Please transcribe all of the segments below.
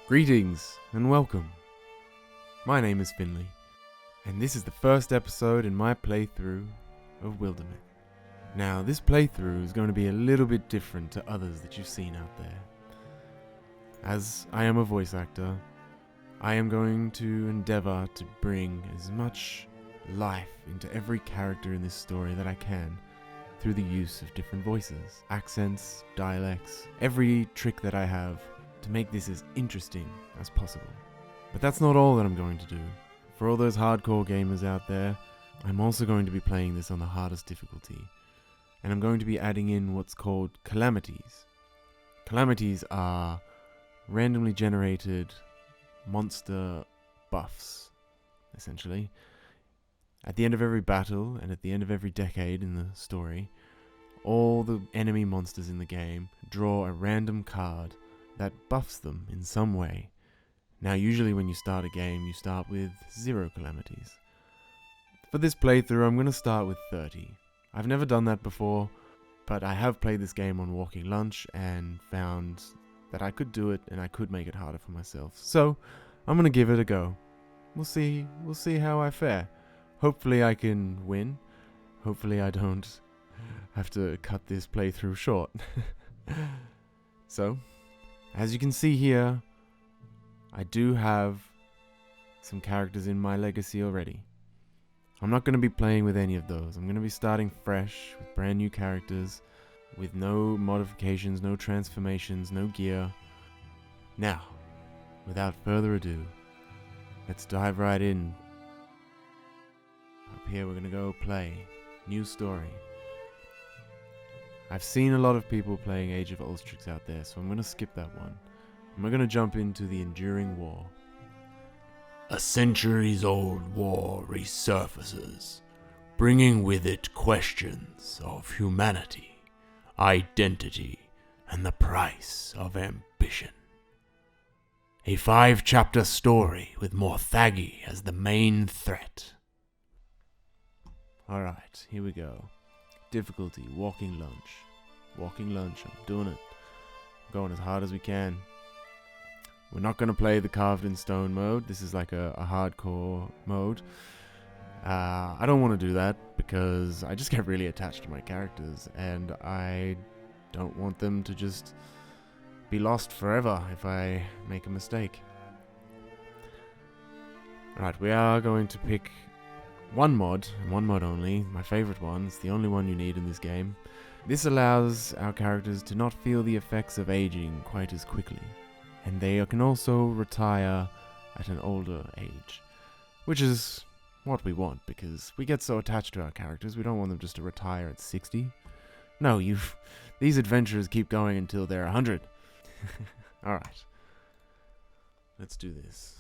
Greetings and welcome. My name is Finley, and this is the first episode in my playthrough of Wildermyth. Now, this playthrough is going to be a little bit different to others that you've seen out there. As I am a voice actor, I am going to endeavor to bring as much life into every character in this story that I can through the use of different voices, accents, dialects, every trick that I have to make this as interesting as possible. But that's not all that I'm going to do. For all those hardcore gamers out there, I'm also going to be playing this on the hardest difficulty, and I'm going to be adding in what's called Calamities. Calamities are randomly generated monster buffs, essentially. At the end of every battle, and at the end of every decade in the story, all the enemy monsters in the game draw a random card that buffs them in some way. Now, usually when you start a game, you start with 0 calamities. For this playthrough, I'm going to start with 30. I've never done that before, but I have played this game on walking lunch and found that I could do it and I could make it harder for myself. So, I'm going to give it a go. We'll see how I fare. Hopefully I can win. Hopefully I don't have to cut this playthrough short. So, as you can see here, I do have some characters in my legacy already. I'm not going to be playing with any of those. I'm going to be starting fresh with brand new characters, with no modifications, no transformations, no gear. Now, without further ado, let's dive right in. Up here we're going to go play new story. I've seen a lot of people playing Age of Ulstrix out there, so I'm going to skip that one. And we're going to jump into the Enduring War. A centuries-old war resurfaces, bringing with it questions of humanity, identity, and the price of ambition. A 5-chapter story with Morthagi as the main threat. Alright, here we go. Difficulty, walking lunch. Walking lunch, I'm doing it. Going as hard as we can. We're not going to play the carved in stone mode. This is like a hardcore mode. I don't want to do that because I just get really attached to my characters and I don't want them to just be lost forever if I make a mistake. Alright, we are going to pick one mod, and one mod only, my favorite one. It's the only one you need in this game. This allows our characters to not feel the effects of aging quite as quickly, and they can also retire at an older age, which is what we want, because we get so attached to our characters, we don't want them just to retire at 60. No, these adventurers keep going until they're 100. Alright, let's do this.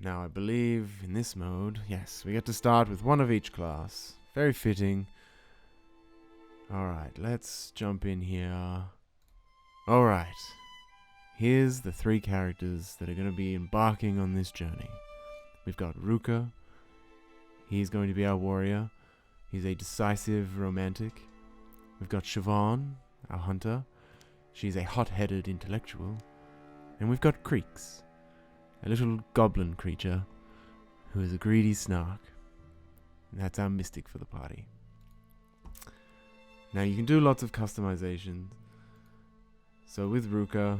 Now, I believe in this mode, yes, we get to start with one of each class. Very fitting. Alright, let's jump in here. Alright, here's the 3 characters that are going to be embarking on this journey. We've got Ruka. He's going to be our warrior. He's a decisive romantic. We've got Siobhan, our hunter. She's a hot-headed intellectual. And we've got Creeks, a little goblin creature who is a greedy snark. And that's our mystic for the party. Now you can do lots of customizations. So with Ruka,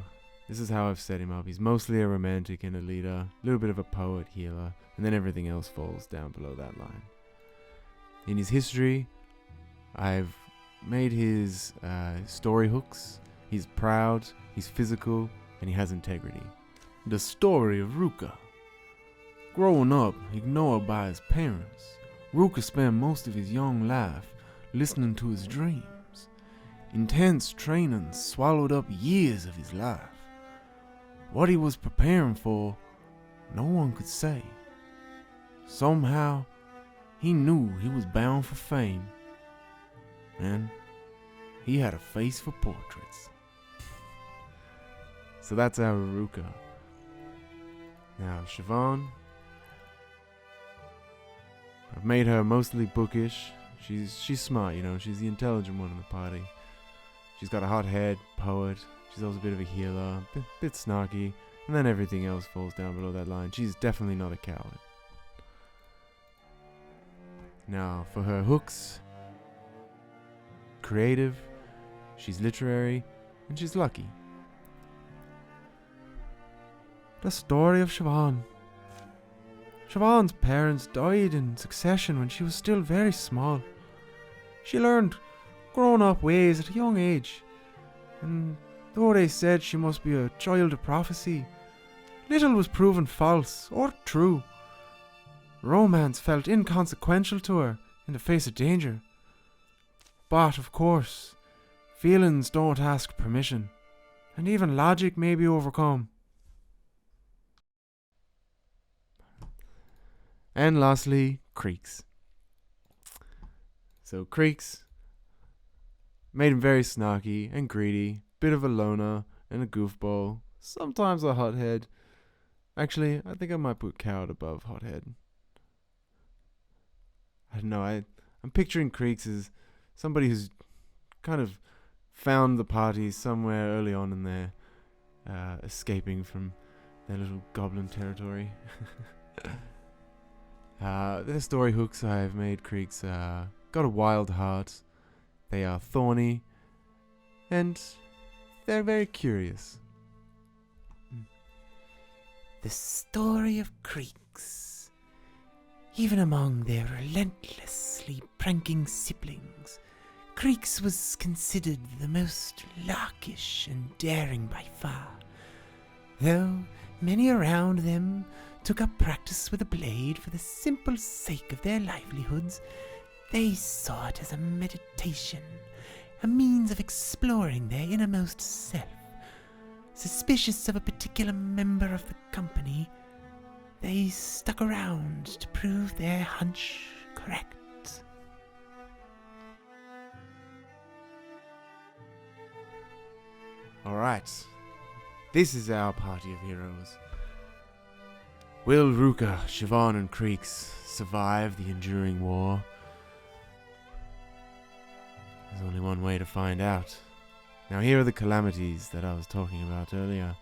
this is how I've set him up. He's mostly a romantic and a leader, a little bit of a poet, healer, and then everything else falls down below that line. In his history, I've made his story hooks. He's proud, he's physical, and he has integrity. The story of Ruka. Growing up, ignored by his parents, Ruka spent most of his young life listening to his dreams. Intense training swallowed up years of his life. What he was preparing for, no one could say. Somehow, he knew he was bound for fame. And he had a face for portraits. So that's our Ruka. Now, Siobhan, I've made her mostly bookish. She's smart, you know, she's the intelligent one in the party. She's got a hot head, poet. She's also a bit of a healer, bit snarky, And then everything else falls down below that line. She's definitely not a coward. Now, for her hooks, creative, she's literary, and she's lucky. The story of Siobhan. Siobhan's parents died in succession when she was still very small. She learned grown-up ways at a young age, and though they said she must be a child of prophecy, little was proven false or true. Romance felt inconsequential to her in the face of danger. But, of course, feelings don't ask permission, and even logic may be overcome. And lastly, Creeks. So Creeks made him very snarky and greedy, bit of a loner and a goofball, sometimes a hothead. Actually, I think I might put coward above hothead. I don't know, I'm picturing Creeks as somebody who's kind of found the party somewhere early on in their escaping from their little goblin territory. Their story hooks I've made Creeks got a wild heart. They are thorny, and they're very curious. The story of Creeks. Even among their relentlessly pranking siblings, Creeks was considered the most larkish and daring by far. Though many around them took up practice with a blade for the simple sake of their livelihoods, they saw it as a meditation, a means of exploring their innermost self. Suspicious of a particular member of the company, they stuck around to prove their hunch correct. Alright, this is our party of heroes. Will Ruka, Siobhan and Creeks survive the enduring war? There's only one way to find out. Now here are the calamities that I was talking about earlier.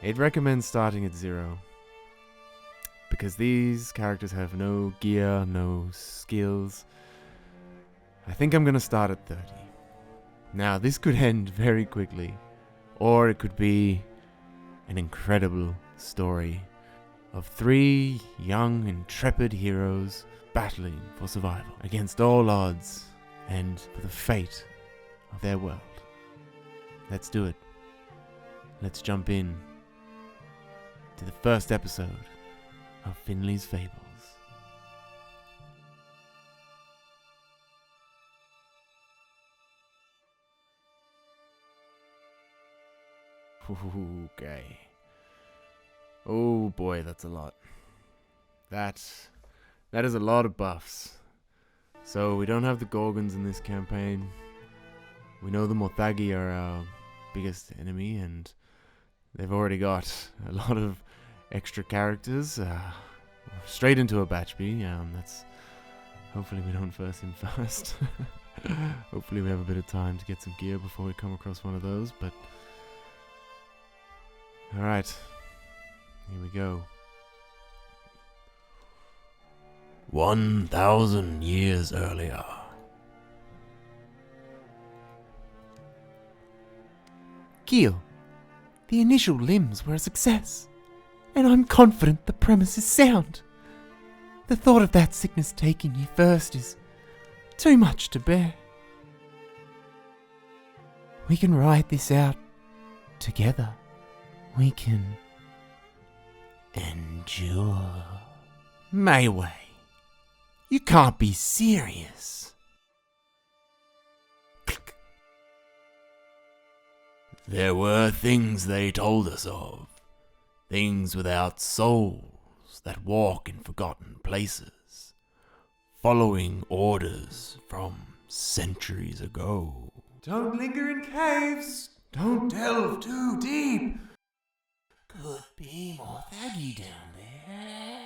I'd recommend starting at 0, because these characters have no gear, no skills. I think I'm going to start at 30. Now this could end very quickly, or it could be an incredible story of 3 young, intrepid heroes battling for survival against all odds and for the fate of their world. Let's do it. Let's jump in to the first episode of Finley's Fables. Okay. Oh boy, that's a lot. That is a lot of buffs. So we don't have the Gorgons in this campaign. We know the Morthagi are our biggest enemy, and they've already got a lot of extra characters. Straight into a Batchby. That's hopefully we don't first him first. Hopefully we have a bit of time to get some gear before we come across one of those. But all right, here we go. 1,000 years earlier. Keel, the initial limbs were a success, and I'm confident the premise is sound. The thought of that sickness taking you first is too much to bear. We can ride this out together. We can endure. Mayway, you can't be serious. There were things they told us of, things without souls that walk in forgotten places, following orders from centuries ago. Don't linger in caves. Don't delve too deep. Could be Morthagi down there.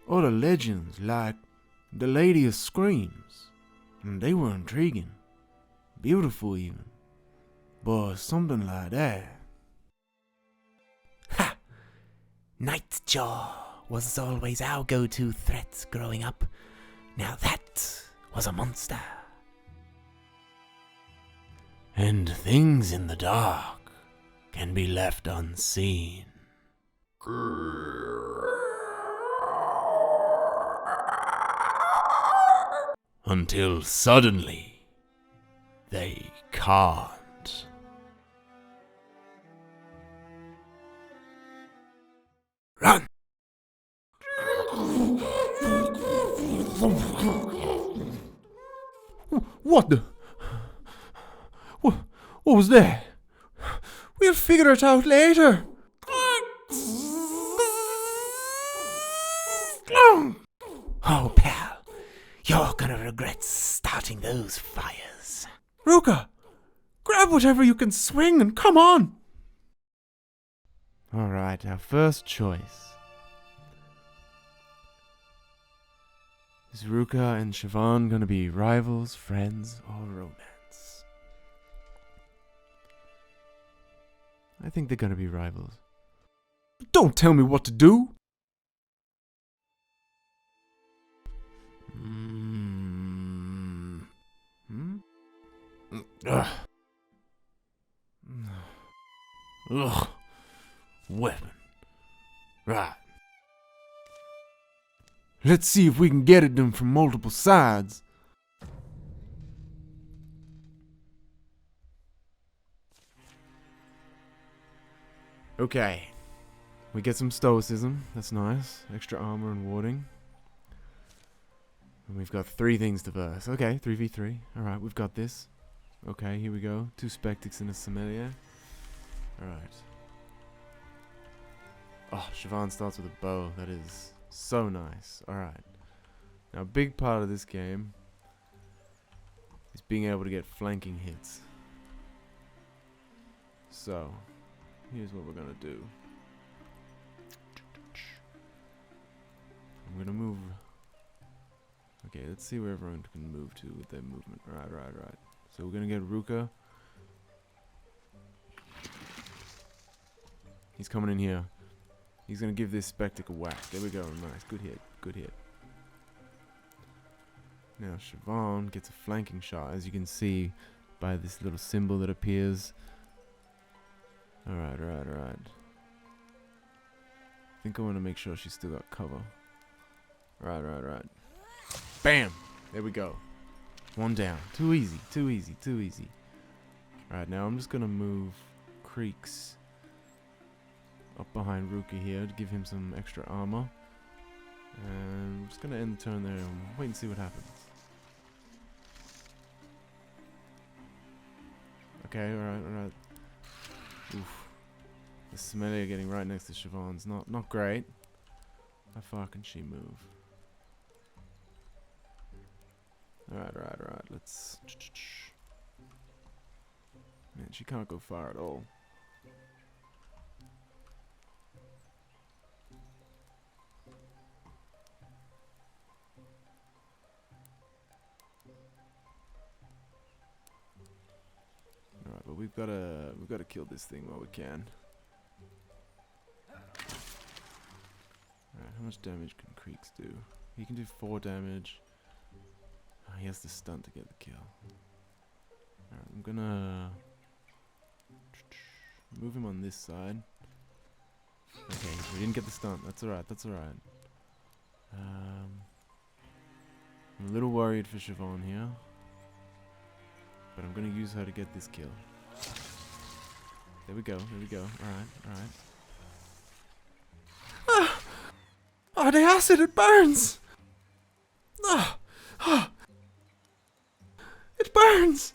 Other legends like the Lady of Screams, and they were intriguing, beautiful even, but something like that. Nightjaw was always our go-to threat growing up. Now that was a monster. And things in the dark can be left unseen. Until suddenly, they can't. Run! What the? What was that? We'll figure it out later. Oh, pal, you're gonna regret starting those fires. Ruka, grab whatever you can swing and come on. Alright, our first choice. Is Ruka and Siobhan gonna be rivals, friends, or romance? I think they're gonna be rivals. Don't tell me what to do! Ugh. Weapon. Right. Let's see if we can get at them from multiple sides. Okay. We get some stoicism. That's nice. Extra armor and warding. And we've got 3 things to verse. Okay, 3v3. Alright, we've got this. Okay, here we go. 2 Spectics and a Sommelier. Alright. Oh, Siobhan starts with a bow. That is so nice. Alright. Now, a big part of this game is being able to get flanking hits. So, here's what we're gonna do. I'm gonna move. Okay, let's see where everyone can move to with their movement. Right. So we're gonna get Ruka. He's coming in here. He's gonna give this Spectic a whack. There we go. Nice. Good hit. Now Siobhan gets a flanking shot, as you can see by this little symbol that appears. Alright. I think I want to make sure she's still got cover. Right. Bam! There we go. 1 down. Too easy. Alright, now I'm just gonna move Creeks up behind Ruka here to give him some extra armor. And I'm just gonna end the turn there and wait and see what happens. Okay, alright. Oof. The Sommelier getting right next to Siobhan's not great. How far can she move? Alright. Let's... Man, she can't go far at all. Alright, but we've gotta kill this thing while we can. Alright, how much damage can Creeks do? He can do 4 damage. Oh, he has to stun to get the kill. Alright, I'm gonna move him on this side. Okay, we didn't get the stun. That's alright. I'm a little worried for Siobhan here. But I'm gonna use her to get this kill. There we go. Alright. Oh, the acid, it burns! It burns!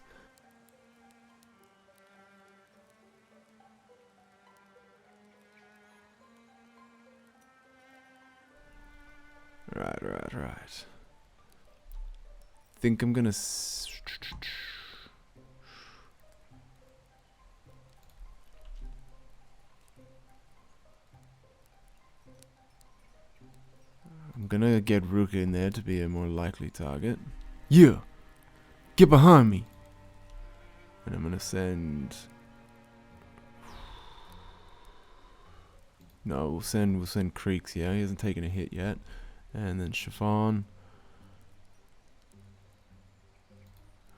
Right. Think I'm gonna get Ruka in there to be a more likely target. You! Get behind me! And I'm gonna send... No, we'll send Creeks, yeah. He hasn't taken a hit yet. And then Chiffon.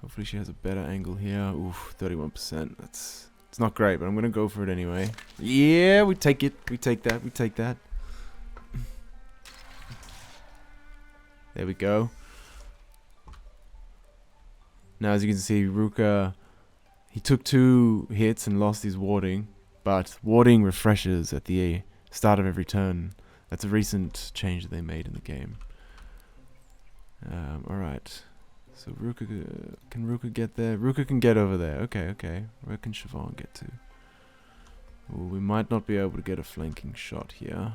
Hopefully she has a better angle here. Oof, 31%. It's not great, but I'm gonna go for it anyway. Yeah, we take it. We take that. We take that. There we go. Now, as you can see, Ruka, he took 2 hits and lost his warding, but warding refreshes at the start of every turn. That's a recent change that they made in the game. Alright. So Ruka, can Ruka get there? Ruka can get over there. Okay, okay. Where can Siobhan get to? Ooh, we might not be able to get a flanking shot here.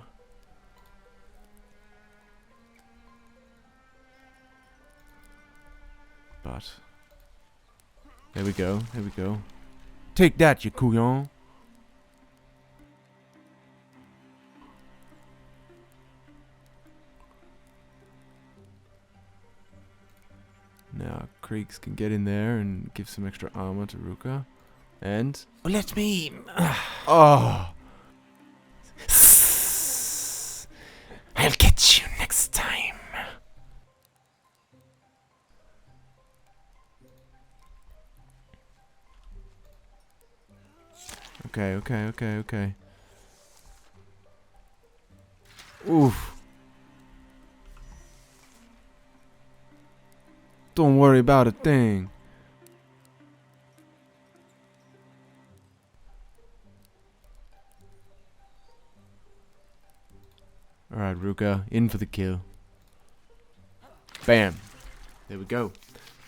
But there we go. There we go. Take that, you couillon. Now, Creeks can get in there and give some extra armor to Ruka. And... Let me... oh! I'll get you next time. Okay, okay, okay, okay. Oof. Don't worry about a thing. Alright, Ruka, in for the kill. Bam. There we go.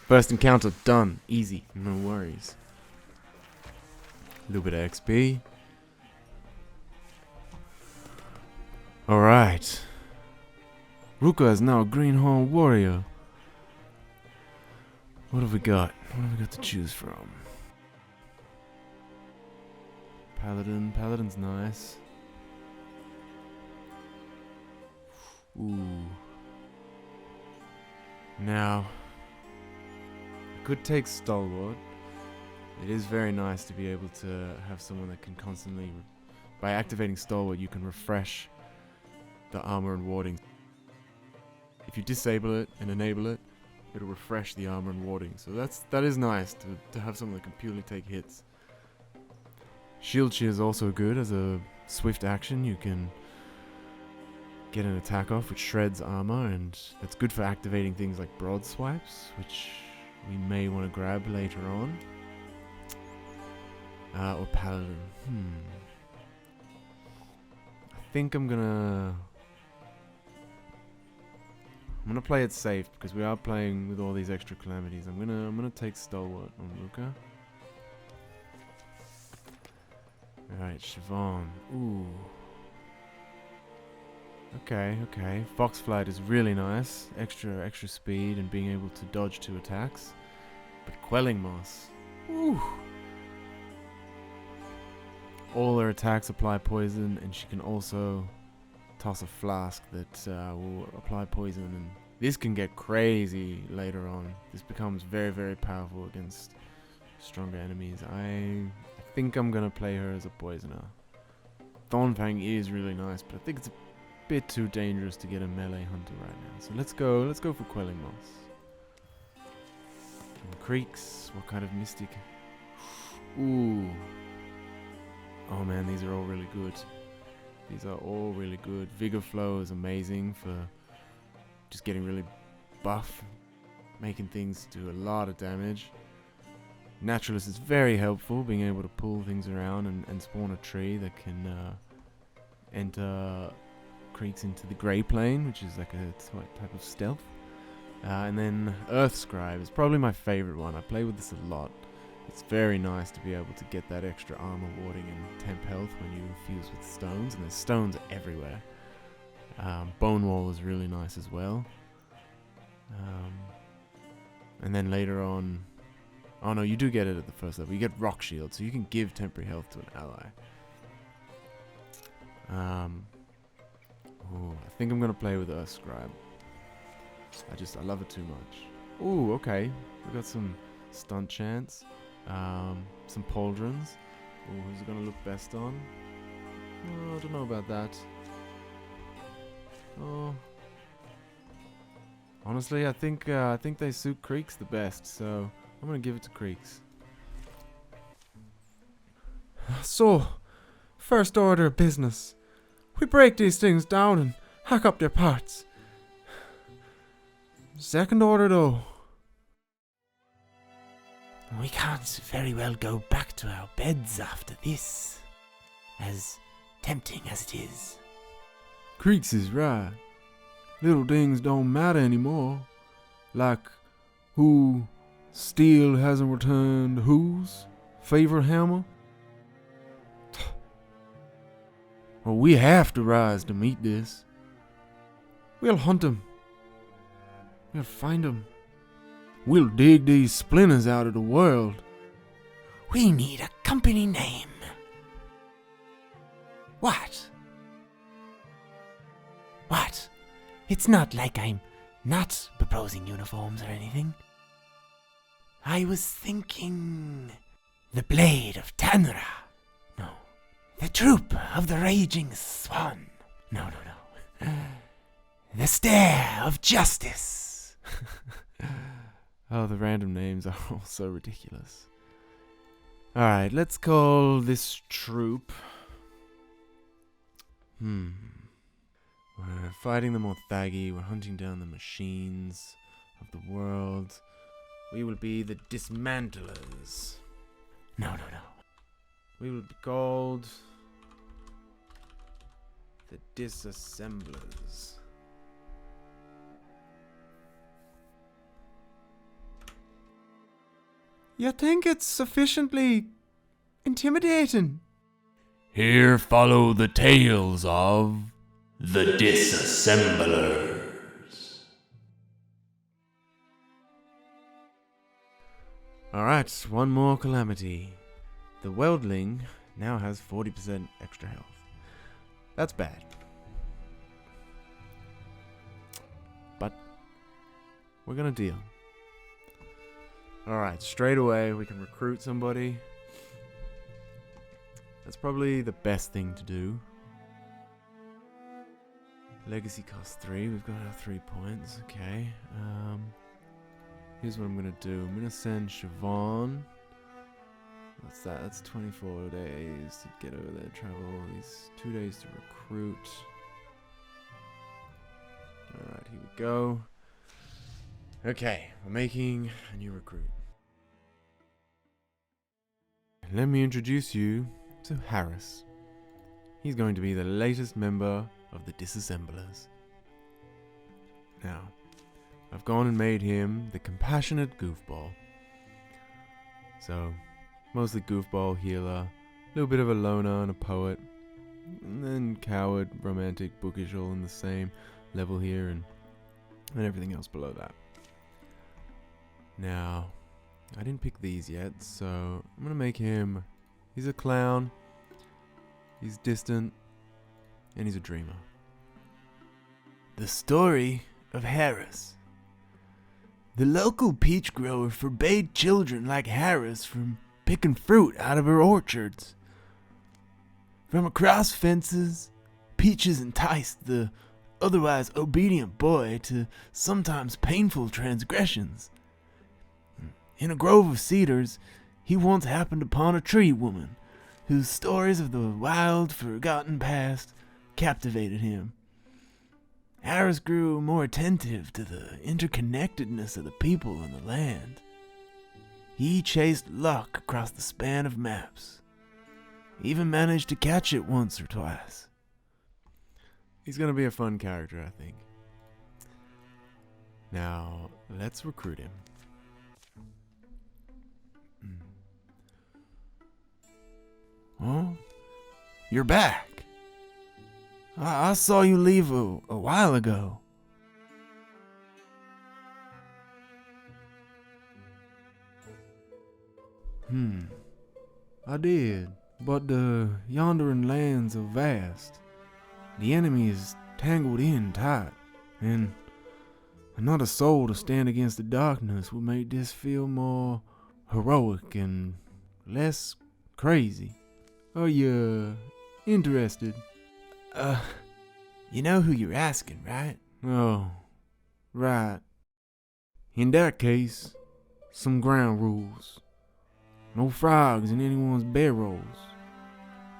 First encounter done. Easy. No worries. A little bit of XP. Alright. Ruka is now a greenhorn warrior. What have we got? What have we got to choose from? Paladin. Paladin's nice. Ooh. Now, I could take Stalwart. It is very nice to be able to have someone that can constantly... by activating Stalwart, you can refresh the armor and warding. If you disable it and enable it, it'll refresh the armor and warding. So that is nice to have someone that can purely take hits. Shield Shear is also good as a swift action. You can get an attack off which shreds armor, and that's good for activating things like broad swipes, which we may want to grab later on. Or Paladin. I think I'm gonna play it safe because we are playing with all these extra calamities. I'm gonna take Stalwart on Ruka. Alright, Siobhan. Ooh. Okay, okay. Fox Flight is really nice. Extra speed and being able to dodge 2 attacks. But Quelling Moss. Ooh. All her attacks apply poison, and she can also toss a flask that will apply poison, and this can get crazy later on. This becomes very, very powerful against stronger enemies. I think I'm gonna play her as a poisoner. Thornfang is really nice, but I think it's a bit too dangerous to get a melee hunter right now. So let's go for Quelling Moss. And Creeks, what kind of mystic? Ooh. Oh man, these are all really good. These are all really good. Vigor Flow is amazing for just getting really buff, making things do a lot of damage. Naturalist is very helpful, being able to pull things around and spawn a tree that can enter Creeks into the Grey Plane, which is like a type of stealth. And then Earth Scribe is probably my favorite one. I play with this a lot. It's very nice to be able to get that extra armor warding and temp health when you infuse with stones, and there's stones everywhere. Bone Wall is really nice as well. And then later on... oh no, you do get it at the first level. You get Rock Shield, so you can give temporary health to an ally. I think I'm going to play with Earth Scribe. I love it too much. Ooh, okay. We got some stunt chance. Some pauldrons. Ooh, who's it going to look best on? Oh, I don't know about that. Oh. Honestly, I think they suit Creeks the best, so I'm gonna give it to Creeks. So, first order of business. We break these things down and hack up their parts. Second order though. We can't very well go back to our beds after this, as tempting as it is. Creeks is right. Little things don't matter anymore. Like who still hasn't returned whose favorite hammer? Well, we have to rise to meet this. We'll hunt 'em. We'll find 'em. We'll dig these splinters out of the world. We need a company name. What? What? It's not like I'm not proposing uniforms or anything. I was thinking the Blade of Tanra. No. The Troop of the Raging Swan. No. The Stare of Justice. Oh, the random names are all so ridiculous. Alright, let's call this troop. We're fighting the Morthagi, we're hunting down the machines of the world. We will be the Dismantlers. No. We will be called the Disassemblers. You think it's sufficiently intimidating? Here follow the tales of the Disassemblers. Alright, one more calamity. The Weldling now has 40% extra health. That's bad. But we're gonna deal. Alright, straight away we can recruit somebody. That's probably the best thing to do. Legacy cost 3, we've got our 3 points, okay. Here's what I'm gonna do. I'm gonna send Siobhan. What's that? That's 24 days to get over there, travel. These 2 days to recruit. Alright, here we go. Okay, we're making a new recruit. Let me introduce you to Harris. He's going to be the latest member of the Disassemblers. Now, I've gone and made him the compassionate goofball. So, mostly goofball, healer, a little bit of a loner and a poet, and then coward, romantic, bookish, all in the same level here, and everything else below that. Now, I didn't pick these yet, so I'm gonna make him, he's a clown, he's distant, and he's a dreamer. The story of Harris. The local peach grower forbade children like Harris from picking fruit out of her orchards. From across fences, peaches enticed the otherwise obedient boy to sometimes painful transgressions. In a grove of cedars, he once happened upon a tree woman, whose stories of the wild, forgotten past captivated him. Harris grew more attentive to the interconnectedness of the people and the land. He chased luck across the span of maps. Even managed to catch it once or twice. He's gonna be a fun character, I think. Now, let's recruit him. Oh, you're back. I saw you leave a while ago. I did, but the Yondering Lands are vast. The enemy is tangled in tight, and another soul to stand against the darkness would make this feel more heroic and less crazy. Are you interested. You know who you're asking, right? Oh, right. In that case, some ground rules. No frogs in anyone's barrels.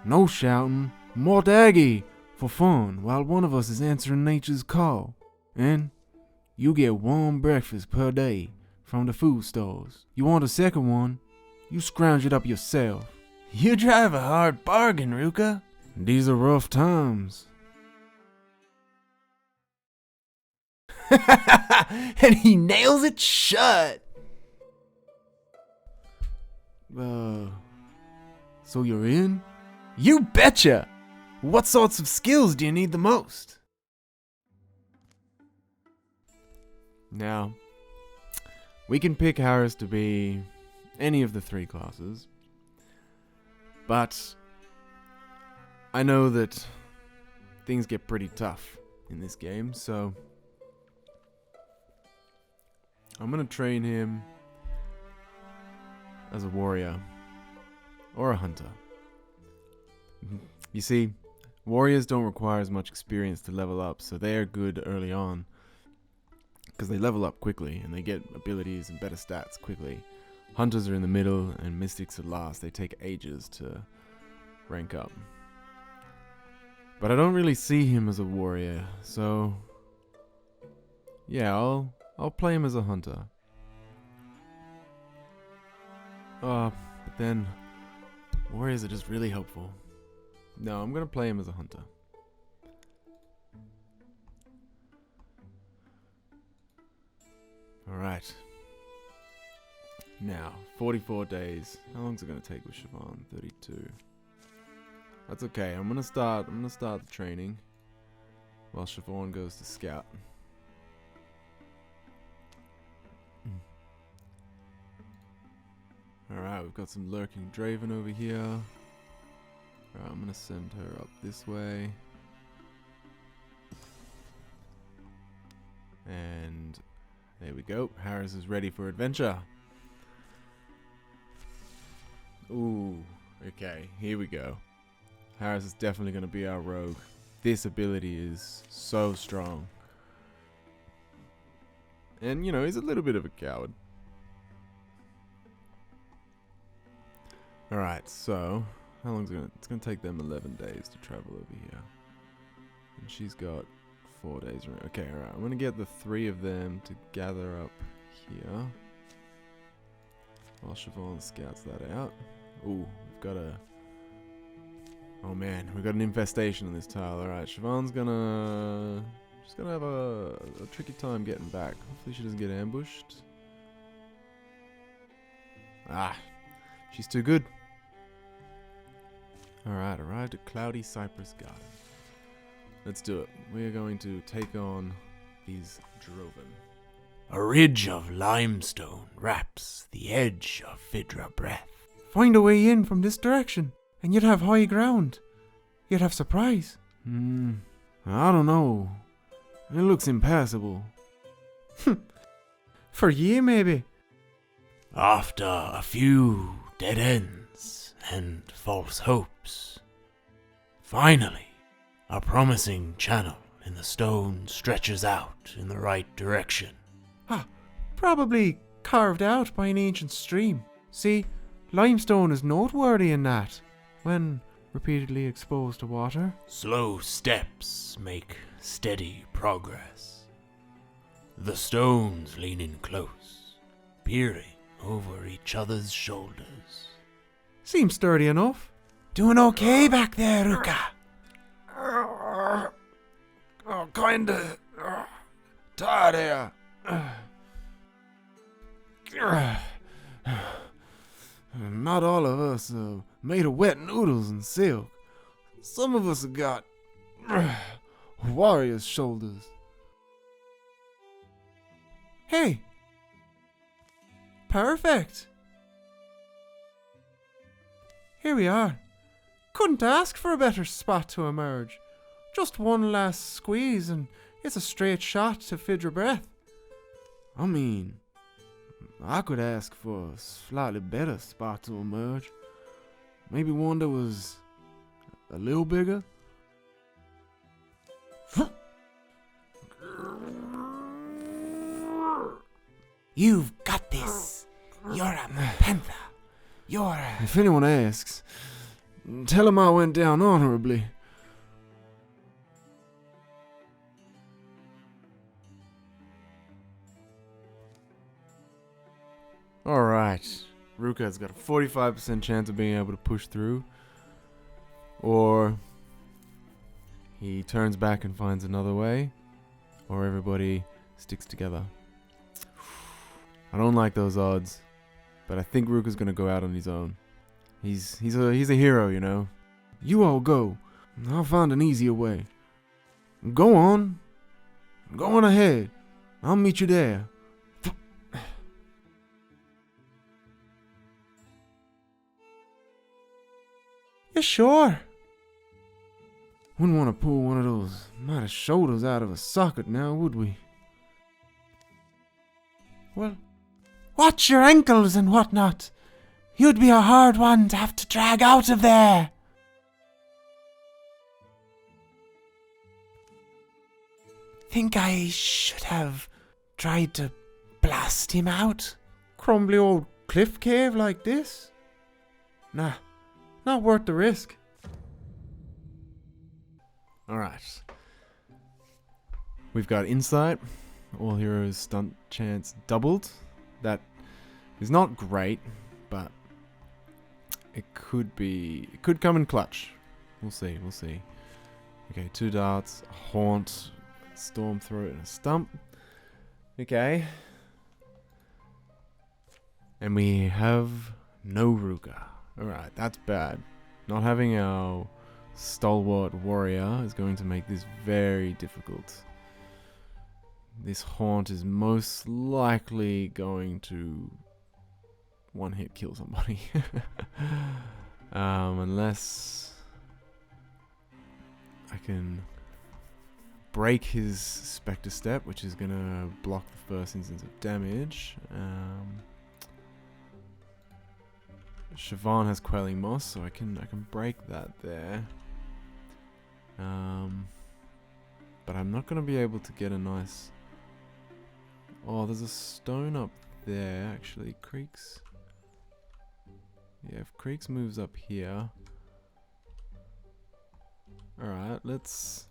No shouting, "Mort Aggie!" for fun while one of us is answering nature's call. And you get one breakfast per day from the food stores. You want a second one, you scrounge it up yourself. You drive a hard bargain, Ruka. These are rough times. And he nails it shut. So you're in? You betcha. What sorts of skills do you need the most? Now, we can pick Harris to be any of the 3 classes, but I know that things get pretty tough in this game, so I'm gonna train him as a warrior or a hunter. You see, warriors don't require as much experience to level up, so they are good early on because they level up quickly and they get abilities and better stats quickly. Hunters are in the middle and mystics at last. They take ages to rank up. But I don't really see him as a warrior, so yeah, I'll play him as a hunter. But then warriors are just really helpful. No, I'm gonna play him as a hunter. Alright. Now, 44 days. How long is it gonna take with Siobhan? 32. That's okay. I'm gonna start the training while Siobhan goes to scout. Alright, we've got some lurking Draven over here. Alright, I'm gonna send her up this way. And there we go. Harris is ready for adventure. Ooh, okay, here we go. Harris is definitely gonna be our rogue. This ability is so strong. And, you know, he's a little bit of a coward. Alright, so how long is it? It's gonna take them 11 days to travel over here. And she's got 4 days. Okay, alright. I'm gonna get the 3 of them to gather up here. While Siobhan scouts that out. Ooh, we've got a... Oh man, we've got an infestation on this tile. Alright, Siobhan's gonna... She's gonna have a tricky time getting back. Hopefully she doesn't get ambushed. Ah, she's too good. Alright, arrived at Cloudy Cypress Garden. Let's do it. We're going to take on these Droven. A ridge of limestone wraps the edge of Vidra breath. Find a way in from this direction, and you'd have high ground. You'd have surprise. I don't know. It looks impassable. For ye, maybe. After a few dead ends and false hopes, finally, a promising channel in the stone stretches out in the right direction. Probably carved out by an ancient stream. See, limestone is noteworthy in that, when repeatedly exposed to water. Slow steps make steady progress. The stones lean in close, peering over each other's shoulders. Seems sturdy enough. Doing okay back there, Ruka? Oh, kinda tired here. Not all of us are made of wet noodles and silk. Some of us have got warrior's shoulders. Hey! Perfect! Here we are. Couldn't ask for a better spot to emerge. Just one last squeeze and it's a straight shot to Vidra breath. I mean, I could ask for a slightly better spot to emerge. Maybe one that was a little bigger? You've got this. You're a panther. You're a... If anyone asks, tell him I went down honorably. Alright. Ruka's got a 45% chance of being able to push through. Or he turns back and finds another way. Or everybody sticks together. I don't like those odds. But I think Ruka's gonna go out on his own. He's a hero, you know. You all go. I'll find an easier way. Go on. Go on ahead. I'll meet you there. You sure? Wouldn't want to pull one of those mighty shoulders out of a socket now, would we? Well, watch your ankles and whatnot. You'd be a hard one to have to drag out of there. Think I should have tried to blast him out? Crumbly old cliff cave like this? Nah, not worth the risk. Alright. We've got insight. All heroes stunt chance doubled. That is not great, but it could come in clutch. We'll see. Okay, 2 darts, a haunt, storm throat, and a stump. Okay. And we have no Ruka. Alright, that's bad. Not having our stalwart warrior is going to make this very difficult. This haunt is most likely going to one-hit kill somebody. Unless I can break his Spectre Step, which is going to block the first instance of damage. Siobhan has Quelling Moss, so I can break that there. But I'm not going to be able to get a nice... Oh, there's a stone up there, actually. Creeks. Yeah, if Creeks moves up here... Alright, let's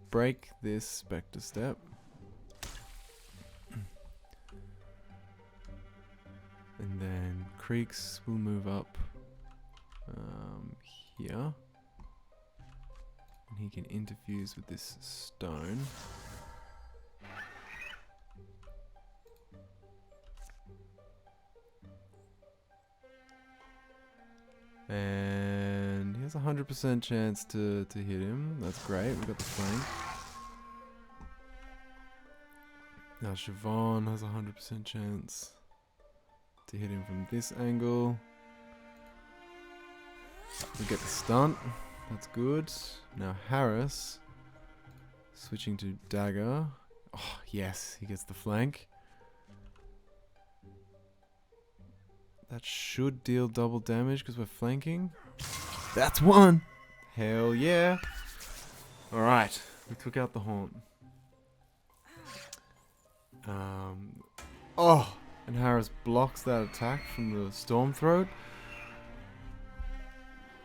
break this Spectre Step. And then Creeks will move up here. And he can interfuse with this stone. And he has a 100% chance to hit him. That's great. We got the flank. Now Siobhan has a 100% chance to hit him from this angle. We get the stunt. That's good. Now Harris switching to dagger. Oh yes, he gets the flank. That should deal double damage because we're flanking. That's one. Hell yeah. Alright, we took out the haunt. Oh, and Harris blocks that attack from the storm throat.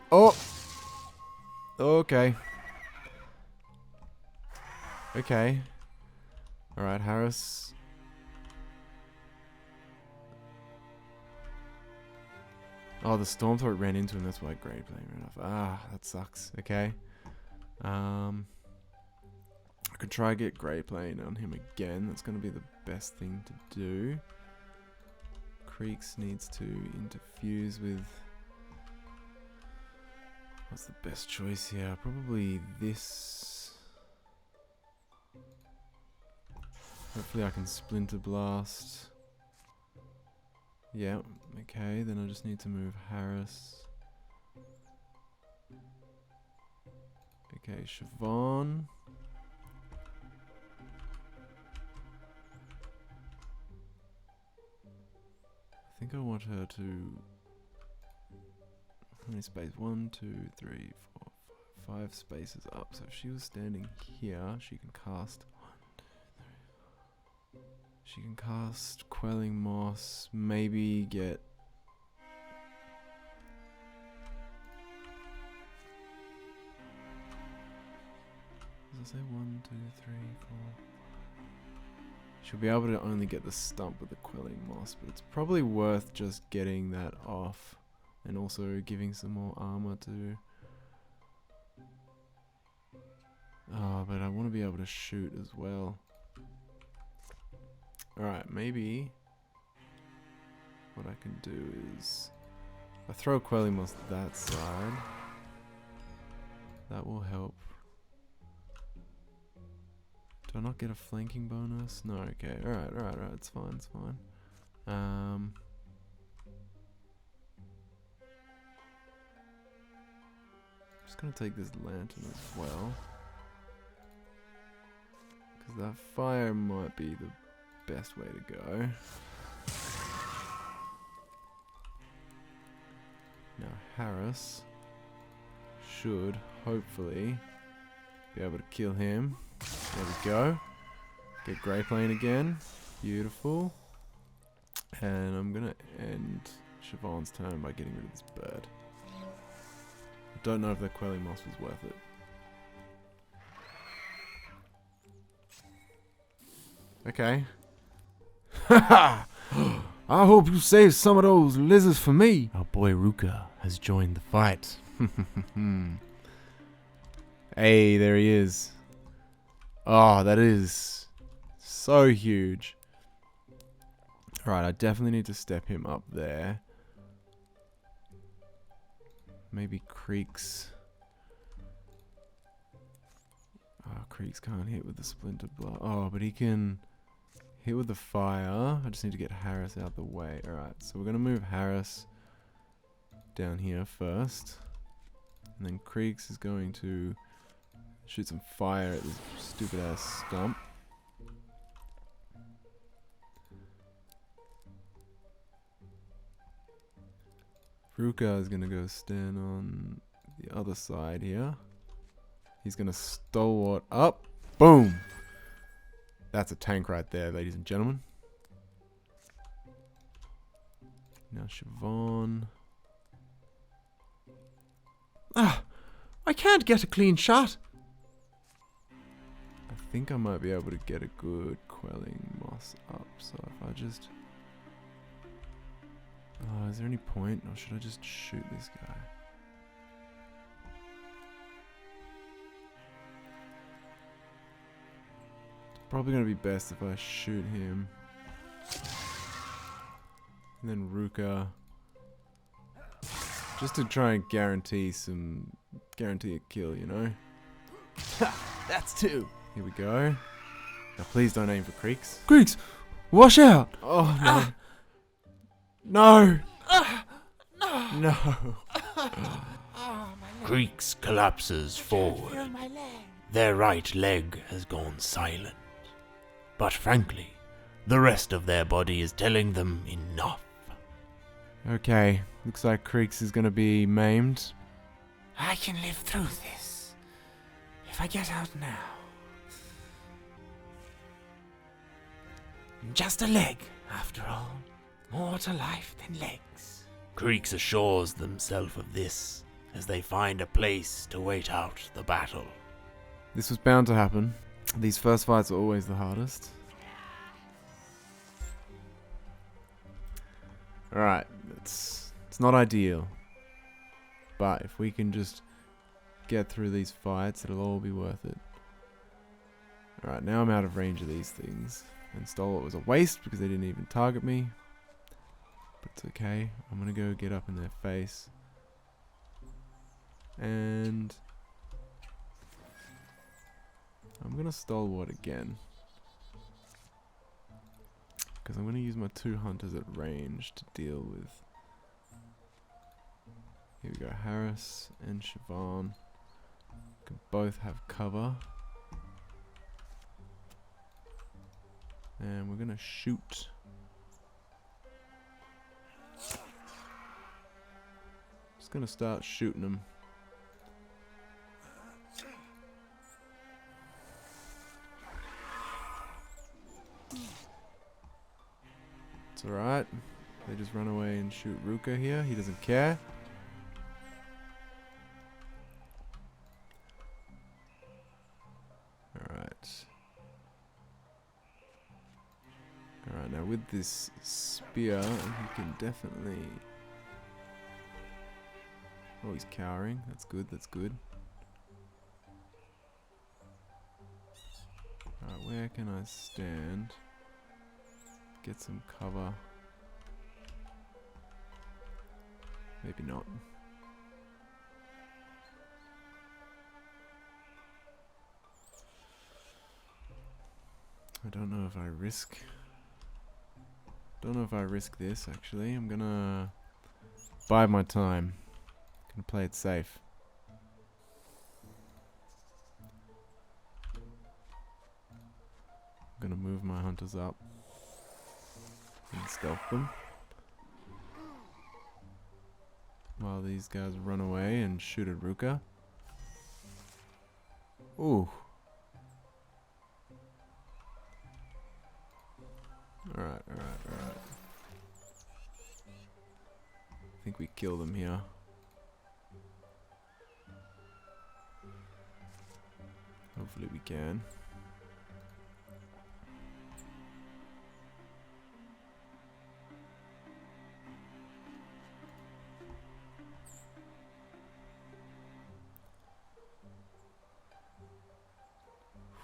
Oh. Okay. Okay. Alright, Harris. Oh, the storm throat ran into him. That's why Great Plane ran off. Ah, that sucks. Okay. I could try get Grey Plane on him again. That's going to be the best thing to do. Creeks needs to interfuse with... What's the best choice here? Probably this. Hopefully I can Splinter Blast. Yeah, okay, then I just need to move Harris. Okay, Siobhan. I think I want her to... How many space? 1, 2, 3, 4, 5 spaces up. So if she was standing here, she can cast. She can cast Quelling Moss. Maybe get. Does it say 1, 2, 3, 4? She'll be able to only get the stump with the Quelling Moss, but it's probably worth just getting that off. And also giving some more armor to... Oh, but I want to be able to shoot as well. Alright, maybe... What I can do is... I throw Quelling Moss that side. That will help. Do I not get a flanking bonus? No, okay. Alright, it's fine, it's fine. Just gonna take this lantern as well. Because that fire might be the best way to go. Now Harris should, hopefully, be able to kill him. There we go. Get Grey Plane again. Beautiful. And I'm gonna end Siobhan's turn by getting rid of this bird. I don't know if that Quelling Moss was worth it. Okay. Haha! I hope you save some of those lizards for me. Our boy Ruka has joined the fight. Hey, there he is. Oh, that is so huge. Alright, I definitely need to step him up there. Maybe Creeks. Oh, Creeks can't hit with the Splinter Blow. Oh, but he can hit with the fire. I just need to get Harris out the way. Alright, so we're going to move Harris down here first. And then Creeks is going to shoot some fire at this stupid ass stump. Ruka is gonna go stand on the other side here. He's gonna stalwart up. Boom! That's a tank right there, ladies and gentlemen. Now Siobhan. Ah! I can't get a clean shot! I think I might be able to get a good Quelling Moss up, so if I just... Oh, is there any point, or should I just shoot this guy? It's probably going to be best if I shoot him. And then Ruka. Just to try and guarantee a kill, you know? That's 2. Here we go. Now please don't aim for Creeks. Creeks, wash out! Oh no. No! No! Creeks collapses forward. Their right leg has gone silent. But frankly, the rest of their body is telling them enough. Okay, looks like Creeks is gonna be maimed. I can live through this if I get out now. Just a leg, after all. More to life than legs. Creeks assures themselves of this as they find a place to wait out the battle. This was bound to happen. These first fights are always the hardest. Alright, it's not ideal. But if we can just get through these fights, it'll all be worth it. Alright, now I'm out of range of these things. And Stalwart was a waste because they didn't even target me. But it's okay. I'm going to go get up in their face. And I'm going to Stalwart again. Because I'm going to use my 2 hunters at range to deal with. Here we go, Harris and Siobhan. Can both have cover. And we're going to shoot. Just going to start shooting them. It's alright. They just run away and shoot Ruka here. He doesn't care. Alright. Alright, now with this spear, he can definitely... Oh, he's cowering. That's good, that's good. Alright, where can I stand? Get some cover. Maybe not. I don't know if I risk... Don't know if I risk this, actually. I'm gonna bide my time. Gonna play it safe. I'm gonna move my hunters up and stealth them while these guys run away and shoot at Ruka. Ooh. Alright. I think we kill them here. Hopefully we can.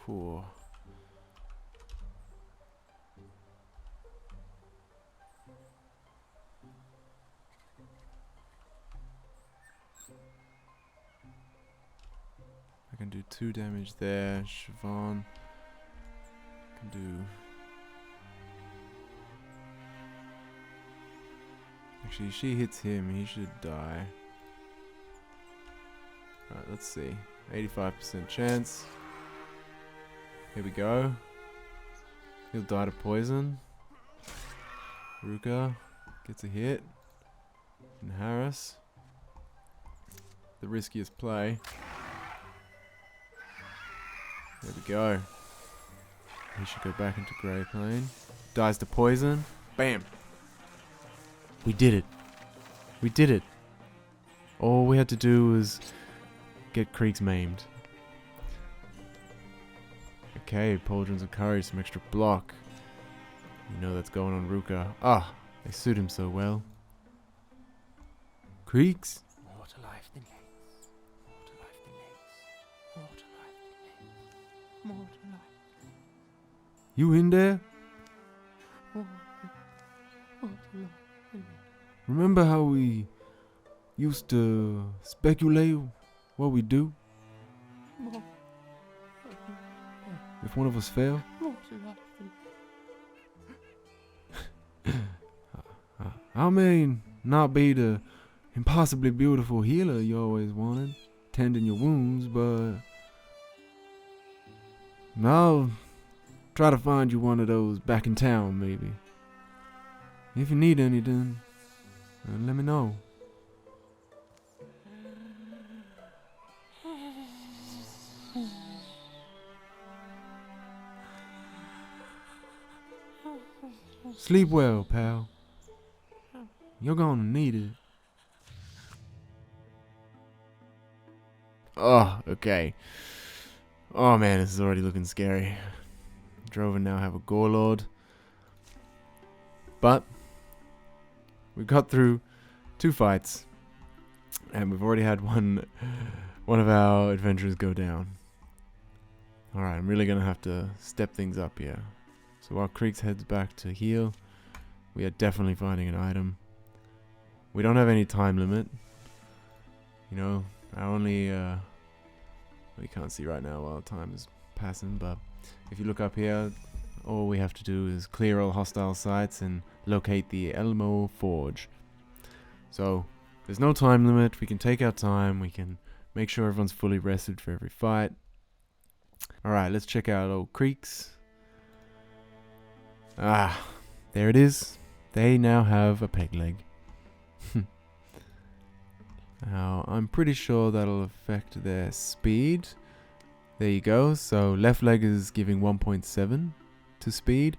Four. I can do 2 damage there. Siobhan can do... Actually, she hits him. He should die. Alright, let's see. 85% chance. Here we go. He'll die to poison. Ruka gets a hit. And Harris. The riskiest play. There we go. He should go back into Grey Plane. Dies to poison. Bam! We did it. We did it. All we had to do was get Creeks maimed. Okay, Pauldrons of Courage, some extra block. You know that's going on Ruka. Ah, they suit him so well. Creeks? More to life than legs. More to life than legs. More to life than legs. More to life. You in there? More to life than legs. Remember how we used to speculate what we do More if one of us failed? to life than I may not be the impossibly beautiful healer you always wanted, tending your wounds, but I'll try to find you one of those back in town, maybe. If you need any, then let me know. Sleep well, pal. You're gonna need it. Oh, okay. Oh man, this is already looking scary. Droven now have a Gore Lord. But we got through 2 fights. And we've already had one of our adventurers go down. Alright, I'm really gonna have to step things up here. So while Creeks heads back to heal, we are definitely finding an item. We don't have any time limit. You know, I only we can't see right now while time is passing, but if you look up here, all we have to do is clear all hostile sites and locate the Elmo Forge. So there's no time limit. We can take our time. We can make sure everyone's fully rested for every fight. Alright, let's check out old Creeks. Ah, there it is. They now have a peg leg. Now, I'm pretty sure that'll affect their speed. There you go. So left leg is giving 1.7 to speed,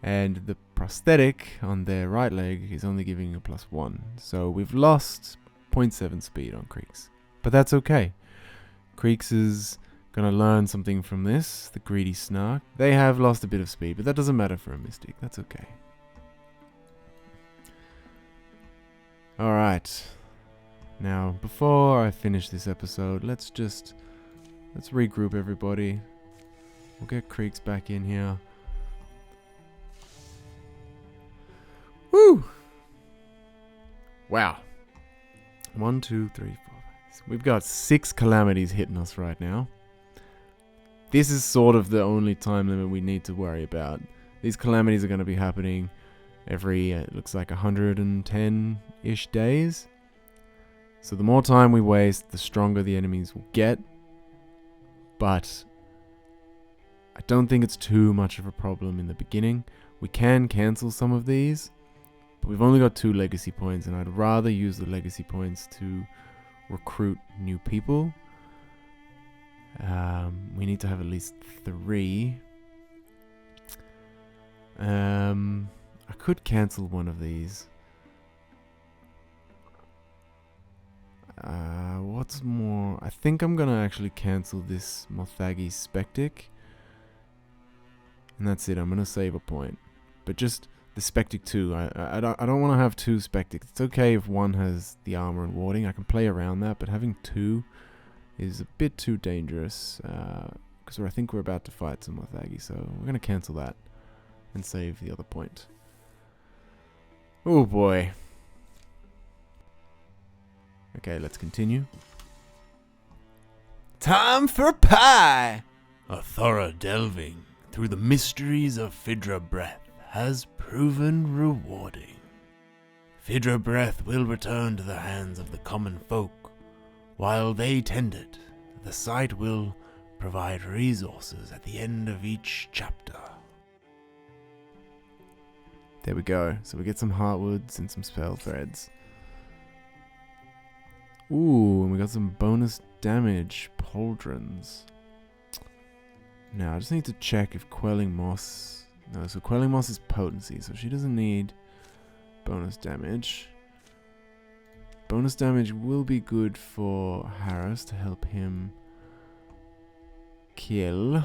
And the prosthetic on their right leg is only giving a +1. So we've lost 0.7 speed on Creeks. But that's okay. Creeks is gonna learn something from this, the greedy snark. They have lost a bit of speed, but that doesn't matter for a mystic. That's okay. Alright. Now, before I finish this episode, let's regroup everybody. We'll get Creeks back in here. Woo! Wow. 1, 2, 3, 4. We've got 6 calamities hitting us right now. This is sort of the only time limit we need to worry about. These calamities are going to be happening every, it looks like 110-ish days. So the more time we waste, the stronger the enemies will get. But I don't think it's too much of a problem in the beginning. We can cancel some of these, but we've only got 2 legacy points, and I'd rather use the legacy points to recruit new people. We need to have at least 3. I could cancel one of these. What's more? I think I'm gonna actually cancel this Mothagi Spectic. And that's it, I'm gonna save a point. But just the Spectic 2. I don't want to have 2 Spectics. It's okay if one has the armor and warding. I can play around that, but having 2 is a bit too dangerous. Because I think we're about to fight some Mothagi, so we're gonna cancel that and save the other point. Oh boy. Okay, let's continue. Time for pie! A thorough delving through the mysteries of Fidra Breath has proven rewarding. Fidra Breath will return to the hands of the common folk. While they tend it, the site will provide resources at the end of each chapter. There we go. So we get some heartwoods and some spell threads. Ooh, and we got some bonus damage pauldrons. Now, I just need to check if Quelling Moss... No, so Quelling Moss is potency, so she doesn't need bonus damage. Bonus damage will be good for Harris to help him kill.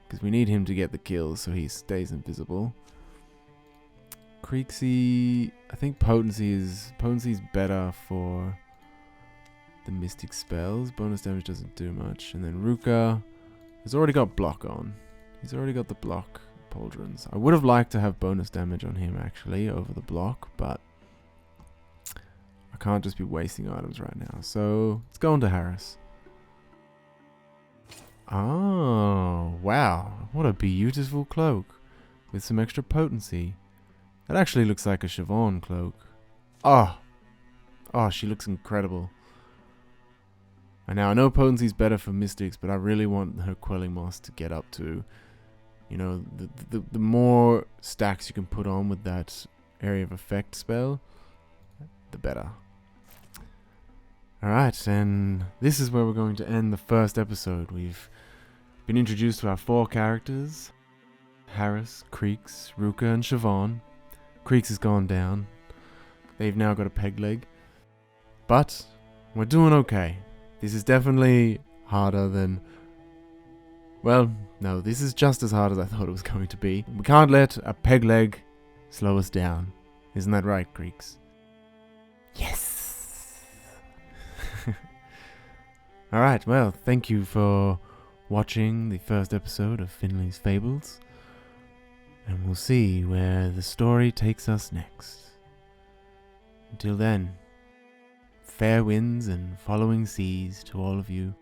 Because we need him to get the kills so he stays invisible. Creeksy... I think potency is better for the mystic spells. Bonus damage doesn't do much. And then Ruka has already got block on. He's already got the block pauldrons. I would have liked to have bonus damage on him actually over the block, but I can't just be wasting items right now. So let's go on to Harris. Oh, wow. What a beautiful cloak with some extra potency. That actually looks like a Siobhan cloak. Oh, she looks incredible. And now I know potency is better for mystics, but I really want her Quelling Moss to get up to, you know, the more stacks you can put on with that area of effect spell, the better. Alright, and this is where we're going to end the first episode. We've been introduced to our 4 characters. Harris, Creeks, Ruka, and Siobhan. Creeks has gone down. They've now got a peg leg. But we're doing okay. This is definitely harder than... Well, no, this is just as hard as I thought it was going to be. We can't let a peg leg slow us down. Isn't that right, Creeks? Yes! Alright, well, thank you for watching the first episode of Finley's Fables. And we'll see where the story takes us next. Until then, fair winds and following seas to all of you.